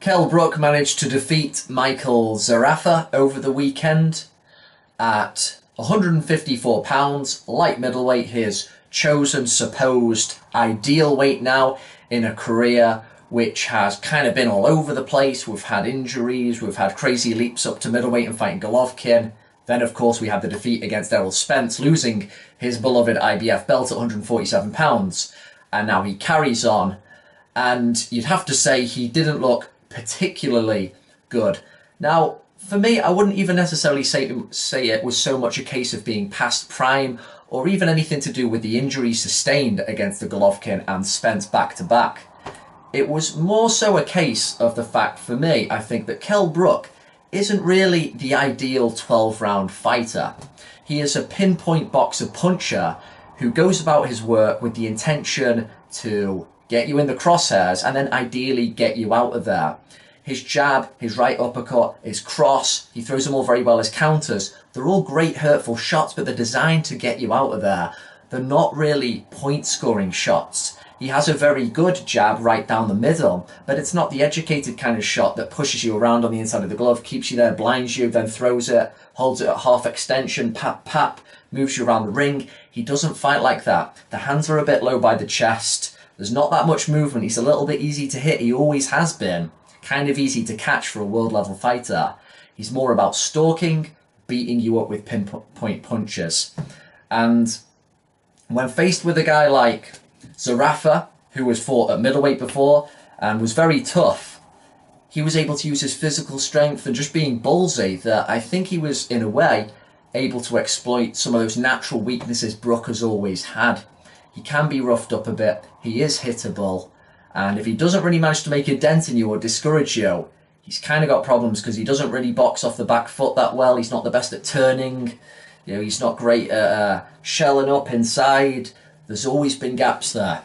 Kell Brook managed to defeat Michael Zerafa over the weekend at 154 pounds, light middleweight, his chosen supposed ideal weight now in a career which has kind of been all over the place. We've had injuries, we've had crazy leaps up to middleweight and fighting Golovkin. Then, of course, we had the defeat against Errol Spence, losing his beloved IBF belt at 147 pounds. And now he carries on. And you'd have to say he didn't look particularly good. Now, for me, I wouldn't even necessarily say it was so much a case of being past prime or even anything to do with the injuries sustained against the Golovkin and Spence back-to-back. It was more so a case of the fact, for me, I think that Kell Brook isn't really the ideal 12-round fighter. He is a pinpoint boxer puncher who goes about his work with the intention to get you in the crosshairs and then ideally get you out of there. His jab, his right uppercut, his cross, he throws them all very well as counters. They're all great hurtful shots, but they're designed to get you out of there. They're not really point-scoring shots. He has a very good jab right down the middle, but it's not the educated kind of shot that pushes you around on the inside of the glove, keeps you there, blinds you, then throws it, holds it at half extension, pap, pap, moves you around the ring. He doesn't fight like that. The hands are a bit low by the chest. There's not that much movement. He's a little bit easy to hit. He always has been. Kind of easy to catch for a world-level fighter. He's more about stalking, beating you up with pinpoint punches. And when faced with a guy like Zerafa, who was fought at middleweight before and was very tough, he was able to use his physical strength and just being ballsy that I think he was, in a way, able to exploit some of those natural weaknesses Brook has always had. He can be roughed up a bit, he is hittable, and if he doesn't really manage to make a dent in you or discourage you, he's kind of got problems because he doesn't really box off the back foot that well. He's not the best at turning, he's not great at shelling up inside. There's always been gaps there.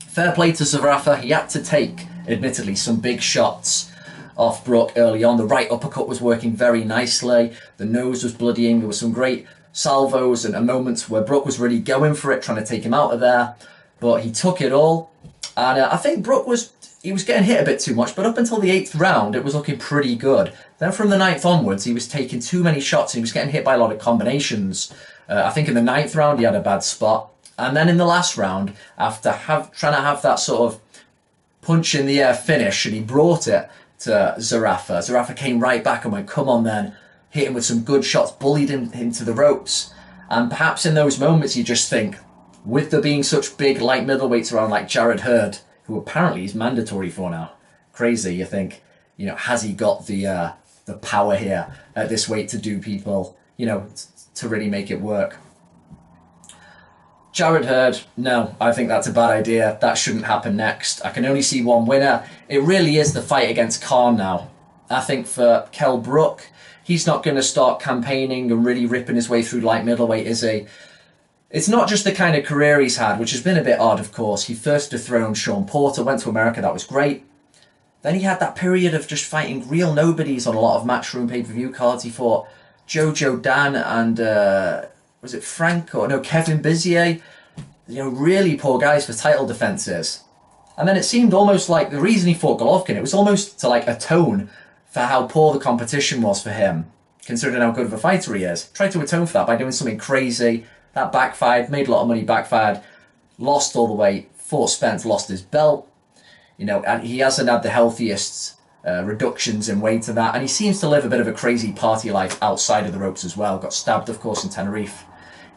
Fair play to Zerafa, he had to take, admittedly, some big shots off Brook early on. The right uppercut was working very nicely, the nose was bloodying, there were some great salvos and moments where Brook was really going for it, trying to take him out of there, but he took it all. And I think Brook was getting hit a bit too much, but up until the 8th round, it was looking pretty good. Then from the 9th onwards, he was taking too many shots, and he was getting hit by a lot of combinations. I think in the 9th round, he had a bad spot. And then in the last round, after trying to have that sort of punch in the air finish, and he brought it to Zerafa. Zerafa came right back and went, come on then, hit him with some good shots, bullied him into the ropes. And perhaps in those moments you just think, with there being such big light middleweights around like Jarrett Hurd, who apparently is mandatory for now, crazy, you think, has he got the power here at this weight to do people, to really make it work? Jarrett Hurd, no, I think that's a bad idea. That shouldn't happen next. I can only see one winner. It really is the fight against Khan now. I think for Kell Brook, he's not going to start campaigning and really ripping his way through light middleweight, is he? It's not just the kind of career he's had, which has been a bit odd, of course. He first dethroned Sean Porter, went to America, that was great. Then he had that period of just fighting real nobodies on a lot of Matchroom pay-per-view cards. He fought Jojo Dan and, was it Kevin Bizier? Really poor guys for title defences. And then it seemed almost like the reason he fought Golovkin, it was almost to atone for how poor the competition was for him, considering how good of a fighter he is. Tried to atone for that by doing something crazy. That backfired, made a lot of money, backfired, lost all the weight, fought Spence, lost his belt. And he hasn't had the healthiest reductions in weight to that. And he seems to live a bit of a crazy party life outside of the ropes as well. Got stabbed, of course, in Tenerife.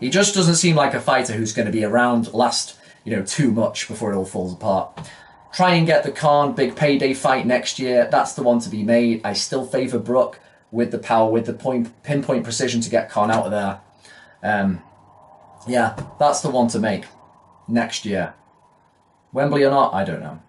He just doesn't seem like a fighter who's going to be around, last, too much before it all falls apart. Try and get the Khan big payday fight next year. That's the one to be made. I still favour Brook with the power, with the pinpoint precision to get Khan out of there. Yeah, that's the one to make next year. Wembley or not, I don't know.